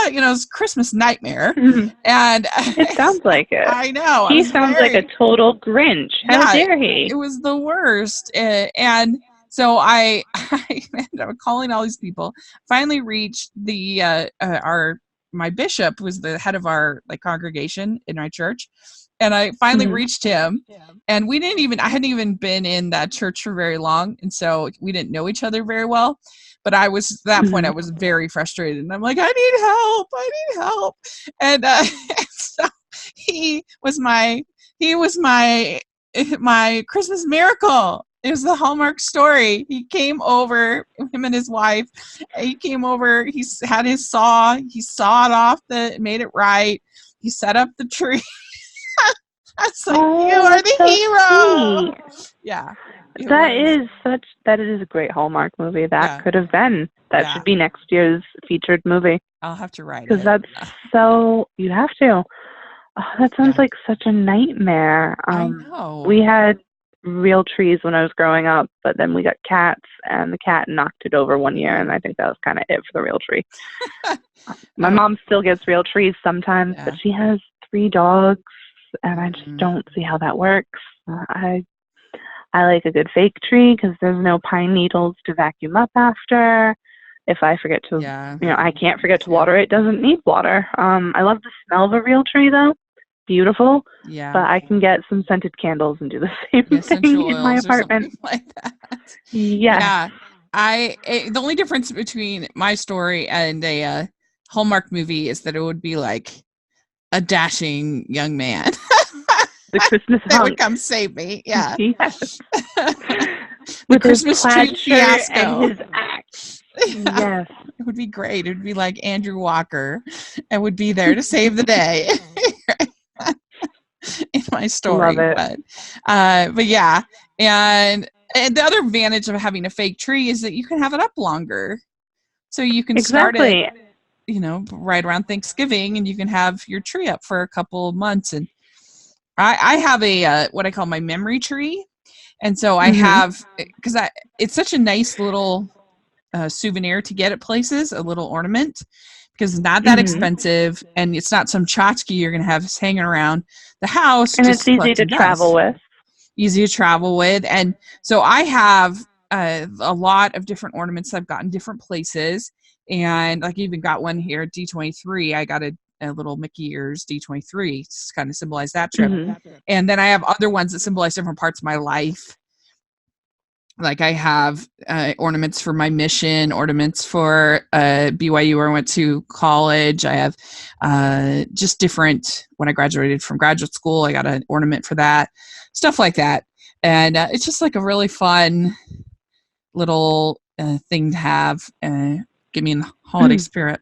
it's Christmas nightmare. And it sounds like it. I know. He sounds like a total Grinch. How dare he? It was the worst. And so I ended up calling all these people. Finally reached my bishop was the head of our congregation in my church, and I finally reached him. And I hadn't even been in that church for very long, and so we didn't know each other very well. But I was, at that point, I was very frustrated, and I'm like, I need help. And so he was my Christmas miracle. It was the Hallmark story. He came over, him and his wife. He came over. He had his saw. He sawed off made it right. He set up the tree. I was like, you are the hero. Sweet. Yeah. That is a great Hallmark movie. That could have been. That should be next year's featured movie. I'll have to write it. Because you have to. Oh, that sounds like such a nightmare. I know. We had real trees when I was growing up, but then we got cats, and the cat knocked it over one year, and I think that was kind of it for the real tree. My mom still gets real trees sometimes, but she has 3 dogs, and I just don't see how that works. I like a good fake tree because there's no pine needles to vacuum up after. If I forget to, I can't forget to water it. It doesn't need water. I love the smell of a real tree, though. Beautiful. Yeah. But I can get some scented candles and do the same thing in my apartment. Like that. Yeah. The only difference between my story and a Hallmark movie is that it would be like a dashing young man. The Christmas that would come save me. Yeah. Yes. The Christmas tree fiasco. And his axe. Yes. It would be great. It would be like Andrew Walker and would be there to save the day. In my story. Love it. But yeah. And the other advantage of having a fake tree is that you can have it up longer. So you can start it, right around Thanksgiving, and you can have your tree up for a couple of months. And I have a what I call my memory tree. And so I have, because it's such a nice little souvenir to get at places, a little ornament, because it's not that expensive, and it's not some tchotchke you're going to have hanging around the house. And it's easy to travel with. Easy to travel with. And so I have a lot of different ornaments I've gotten different places. And I even got one here at D23. I got a little Mickey ears D23 to kind of symbolize that trip. And then I have other ones that symbolize different parts of my life. Like I have ornaments for my mission, ornaments for BYU where I went to college. I have just different, when I graduated from graduate school, I got an ornament for that, stuff like that. And it's just like a really fun little thing to have. Get me in the holiday spirit.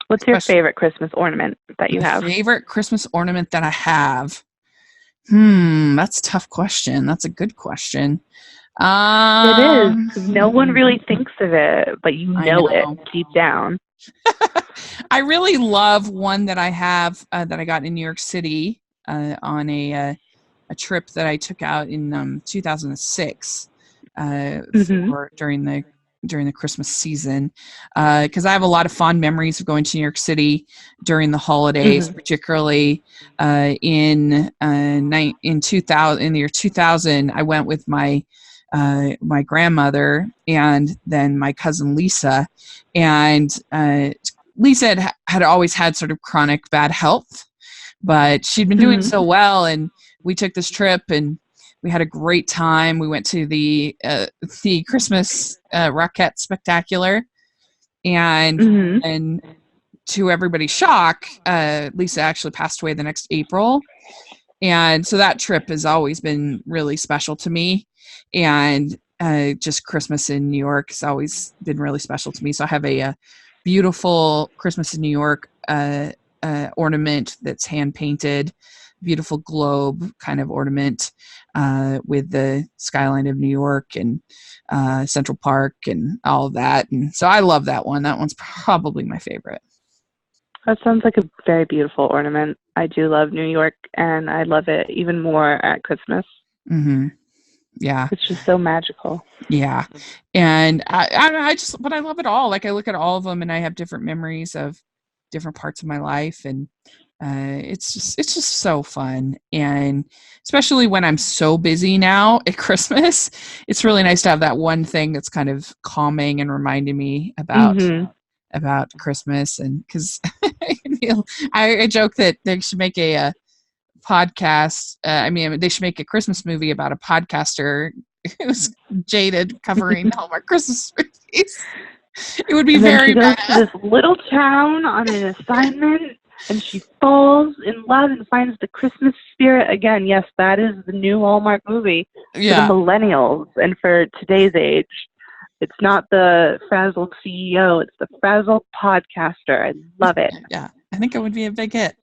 What's your favorite Christmas ornament that you have? Favorite Christmas ornament that I have? That's a tough question. That's a good question. It is. No one really thinks of it, but you know it deep down. I really love one that I have that I got in New York City on a trip that I took out in 2006 during the Christmas season, because I have a lot of fond memories of going to New York City during the holidays, particularly in 2000. In the year 2000, I went with my grandmother and then my cousin Lisa, and Lisa had always had sort of chronic bad health, but she'd been doing so well, and we took this trip and we had a great time. We went to the Christmas Rockette Spectacular, and to everybody's shock, Lisa actually passed away the next April. And so that trip has always been really special to me. And just Christmas in New York has always been really special to me. So I have a beautiful Christmas in New York ornament that's hand painted, beautiful globe kind of ornament with the skyline of New York and Central Park and all of that. And so I love that one. That one's probably my favorite. That sounds like a very beautiful ornament. I do love New York, and I love it even more at Christmas. Yeah. It's just so magical. Yeah. And but I love it all. Like I look at all of them and I have different memories of different parts of my life, and it's just so fun. And especially when I'm so busy now at Christmas, it's really nice to have that one thing that's kind of calming and reminding me about Christmas. And because I joke that they should make a podcast. They should make a Christmas movie about a podcaster who's jaded covering Hallmark Christmas movies. It would be very bad. She goes to this little town on an assignment, and she falls in love and finds the Christmas spirit again. Yes, that is the new Hallmark movie for the millennials and for today's age. It's not the frazzled CEO; it's the frazzled podcaster. I love it. Yeah, I think it would be a big hit.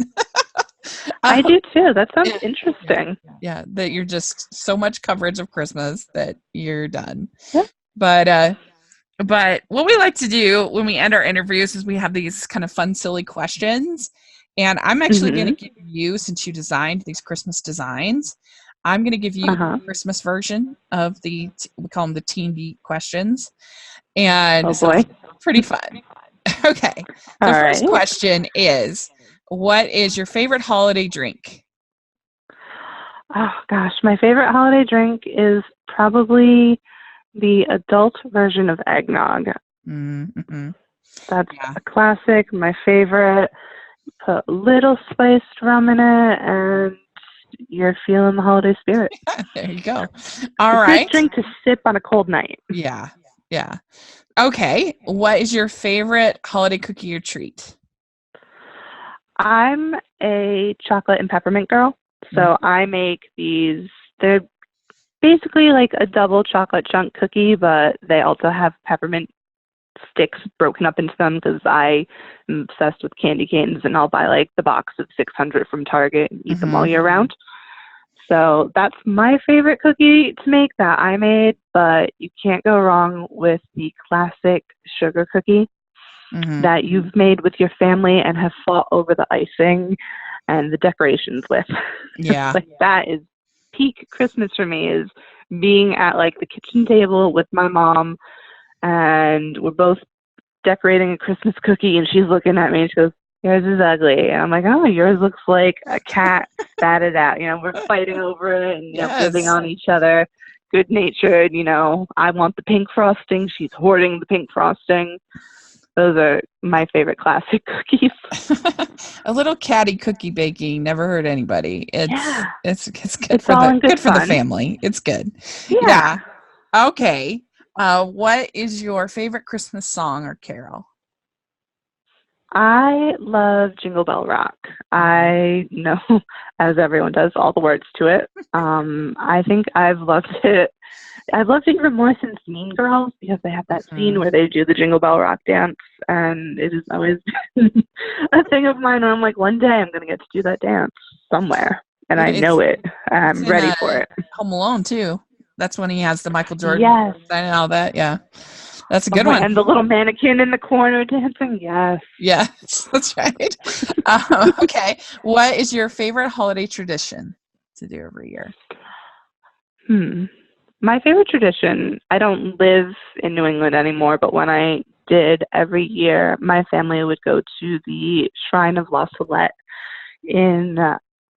I do too. That sounds interesting. Yeah, that you're just so much coverage of Christmas that you're done. Yeah. But what we like to do when we end our interviews is we have these kind of fun, silly questions. And I'm actually going to give you, since you designed these Christmas designs, I'm going to give you the Christmas version of we call them the Teen Beat questions. And so it's pretty fun. Okay. The first question is, what is your favorite holiday drink? Oh, gosh. My favorite holiday drink is probably the adult version of eggnog. That's a classic, my favorite. Put a little spiced rum in it, and you're feeling the holiday spirit. There you go. All right. Good drink to sip on a cold night. Yeah. Okay. What is your favorite holiday cookie or treat? I'm a chocolate and peppermint girl, so I make these. They're basically like a double chocolate chunk cookie, but they also have peppermint sticks broken up into them because I am obsessed with candy canes, and I'll buy like the box of 600 from Target and eat them all year round. So that's my favorite cookie to make that I made, but you can't go wrong with the classic sugar cookie that you've made with your family and have fought over the icing and the decorations with. Yeah. Like that is peak Christmas for me, is being at like the kitchen table with my mom, and we're both decorating a Christmas cookie, and she's looking at me and she goes, "Yours is ugly." And I'm like, "Oh, yours looks like a cat spat it out." We're fighting over it and ribbing on each other. Good natured, I want the pink frosting. She's hoarding the pink frosting. Those are my favorite classic cookies. A little catty cookie baking never hurt anybody. It's good it's for the family. It's good. Yeah. Okay. What is your favorite Christmas song or carol? I love Jingle Bell Rock. I know, as everyone does, all the words to it. I think I've loved it. I've loved it even more since Mean Girls because they have that scene where they do the Jingle Bell Rock dance, and it has always been a thing of mine where I'm like, one day I'm going to get to do that dance somewhere, and I know it. I'm ready for it. Home Alone, too. That's when he has the Michael Jordan Yes. and all that, yeah. That's a good one. And the little mannequin in the corner dancing, yes. Yes, that's right. Okay, what is your favorite holiday tradition to do every year? My favorite tradition, I don't live in New England anymore, but when I did, every year, my family would go to the Shrine of La Salette in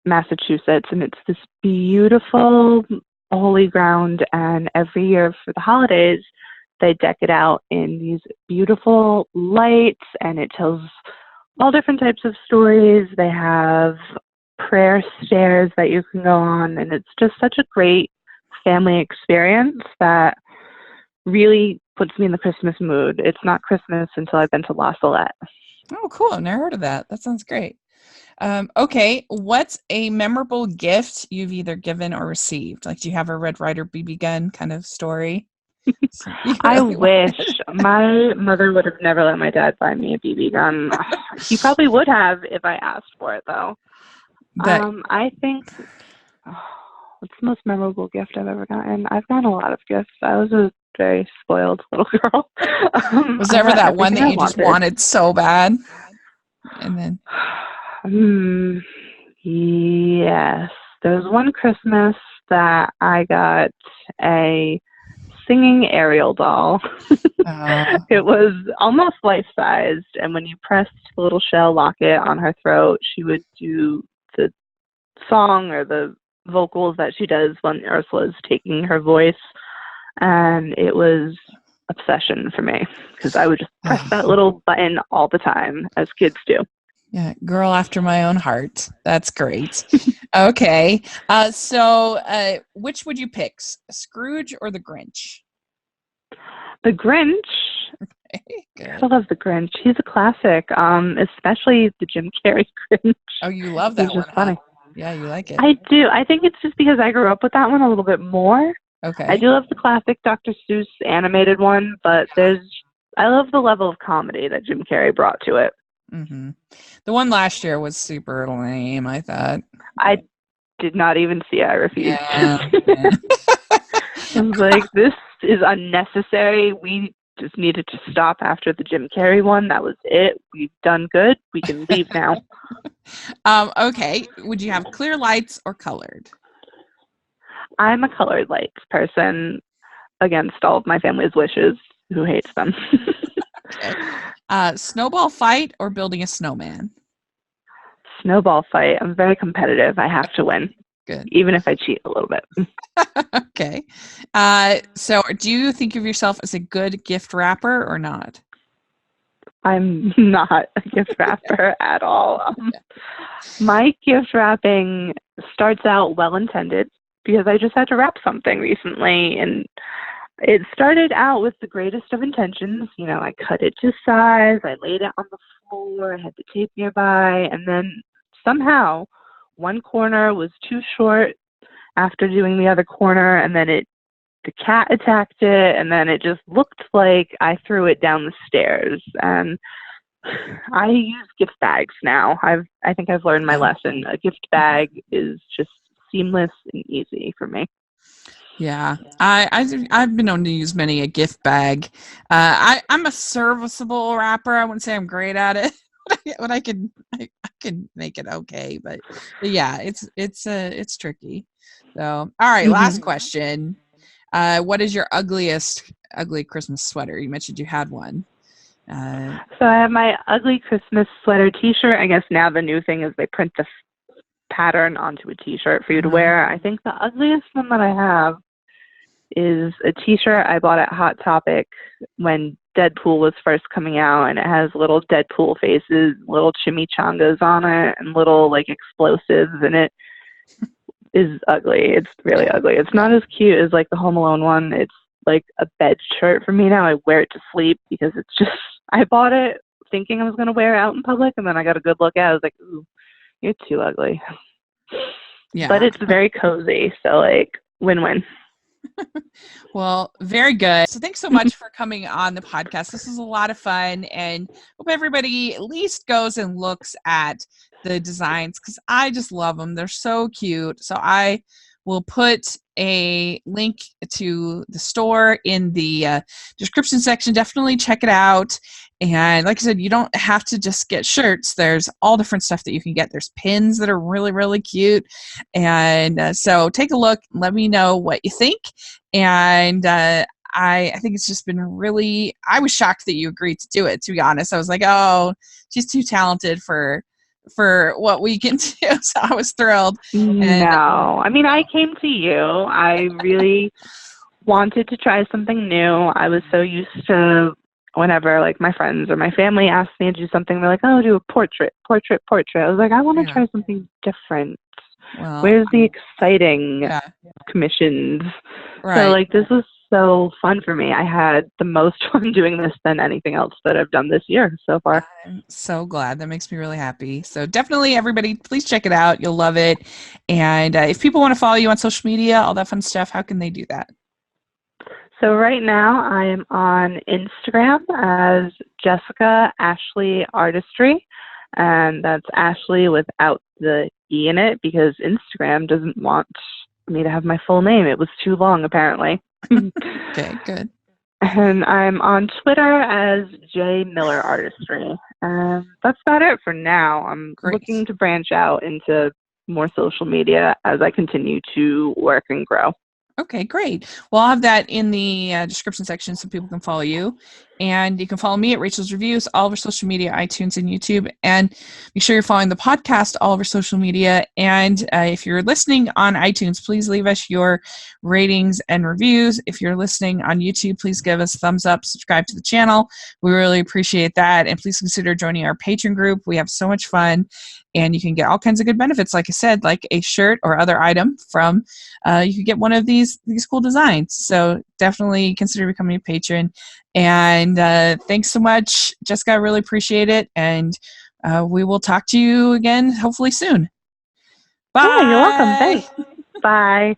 Massachusetts, and it's this beautiful holy ground, and every year for the holidays, they deck it out in these beautiful lights, and it tells all different types of stories. They have prayer stairs that you can go on, and it's just such a great family experience that really puts me in the Christmas mood. It's not Christmas until I've been to La Salette. Oh, cool. I've never heard of that. That sounds great. Okay, what's a memorable gift you've either given or received? Like, do you have a Red Ryder BB gun kind of story? I wish. My mother would have never let my dad buy me a BB gun. He probably would have if I asked for it, though. I think, what's the most memorable gift I've ever gotten? I've gotten a lot of gifts. I was a very spoiled little girl. Was there ever that one that you just wanted so bad? And then... Yes. There was one Christmas that I got a singing Ariel doll. It was almost life-sized, and when you pressed the little shell locket on her throat, she would do the song or the vocals that she does when Ursula is taking her voice, and it was obsession for me because I would just press that little button all the time, as kids do. Yeah, girl after my own heart. That's great. Okay. So which would you pick, Scrooge or the Grinch? The Grinch. Okay, I love the Grinch. He's a classic, especially the Jim Carrey Grinch. Oh, you love that one, funny. Huh? Yeah, you like it. I do. I think it's just because I grew up with that one a little bit more. Okay. I do love the classic Dr. Seuss animated one, but I love the level of comedy that Jim Carrey brought to it. Mm-hmm. The one last year was super lame, I thought. I did not even see it. I refused. Yeah. I was like, this is unnecessary. We just needed to stop after the Jim Carrey one. That was it. We've done good. We can leave now. Okay. Would you have clear lights or colored? I'm a colored lights person against all of my family's wishes. Who hates them? Okay. Snowball fight or building a snowman? Snowball fight. I'm very competitive. I have to win. Good. Even if I cheat a little bit. Okay. So do you think of yourself as a good gift wrapper or not? I'm not a gift wrapper at all. My gift wrapping starts out well-intended because I just had to wrap something recently, and it started out with the greatest of intentions. You know, I cut it to size, I laid it on the floor, I had the tape nearby, and then somehow one corner was too short after doing the other corner, and then the cat attacked it, and then it just looked like I threw it down the stairs. And I use gift bags now. I think I've learned my lesson. A gift bag is just seamless and easy for me. Yeah, I've been known to use many a gift bag. I'm a serviceable wrapper. I wouldn't say I'm great at it, but I can make it okay. But yeah, it's tricky. So all right, last question. What is your ugly Christmas sweater? You mentioned you had one. So I have my ugly Christmas sweater T-shirt. I guess now the new thing is they print the pattern onto a T-shirt for you to wear. I think the ugliest one that I have is a T-shirt I bought at Hot Topic when Deadpool was first coming out, and it has little Deadpool faces, little chimichangas on it, and little like explosives, and it is ugly. It's really ugly. It's not as cute as like the Home Alone one. It's like a bed shirt for me now. I wear it to sleep because it's just, I bought it thinking I was going to wear out in public, and then I got a good look at it. I was like, ooh, you're too ugly. Yeah. But it's very cozy, so like win-win. Well, very good. So thanks so much for coming on the podcast. This was a lot of fun, and hope everybody at least goes and looks at the designs because I just love them. They're so cute. So I will put a link to the store in the description section. Definitely check it out. And like I said, you don't have to just get shirts. There's all different stuff that you can get. There's pins that are really, really cute. And so take a look. Let me know what you think. And I think it's just been really, I was shocked that you agreed to do it, to be honest. I was like, oh, she's too talented for what we can do. So I was thrilled. No, I mean, I came to you. I really wanted to try something new. I was so used to whenever like my friends or my family asked me to do something, they're like, oh, do a portrait. I was like, I want to try something different. Well, where's the exciting yeah. commissions? Right. So like this was so fun for me. I had the most fun doing this than anything else that I've done this year so far. I'm so glad. That makes me really happy. So definitely everybody, please check it out. You'll love it. And if people want to follow you on social media, all that fun stuff, how can they do that? So right now I am on Instagram as Jessica Ashley Artistry, and that's Ashley without the E in it because Instagram doesn't want me to have my full name. It was too long apparently. Okay, good. And I'm on Twitter as J Miller Artistry. And that's about it for now. I'm looking to branch out into more social media as I continue to work and grow. Okay, great. Well, I'll have that in the description section so people can follow you. And you can follow me at Rachel's Reviews, all of our social media, iTunes and YouTube. And make sure you're following the podcast, all of our social media. And if you're listening on iTunes, please leave us your ratings and reviews. If you're listening on YouTube, please give us a thumbs up, subscribe to the channel. We really appreciate that. And please consider joining our Patreon group. We have so much fun. And you can get all kinds of good benefits, like I said, like a shirt or other item from, you could get one of these cool designs. So definitely consider becoming a patron. And thanks so much, Jessica. I really appreciate it. And we will talk to you again hopefully soon. Bye. Yeah, you're welcome. Thanks. Bye.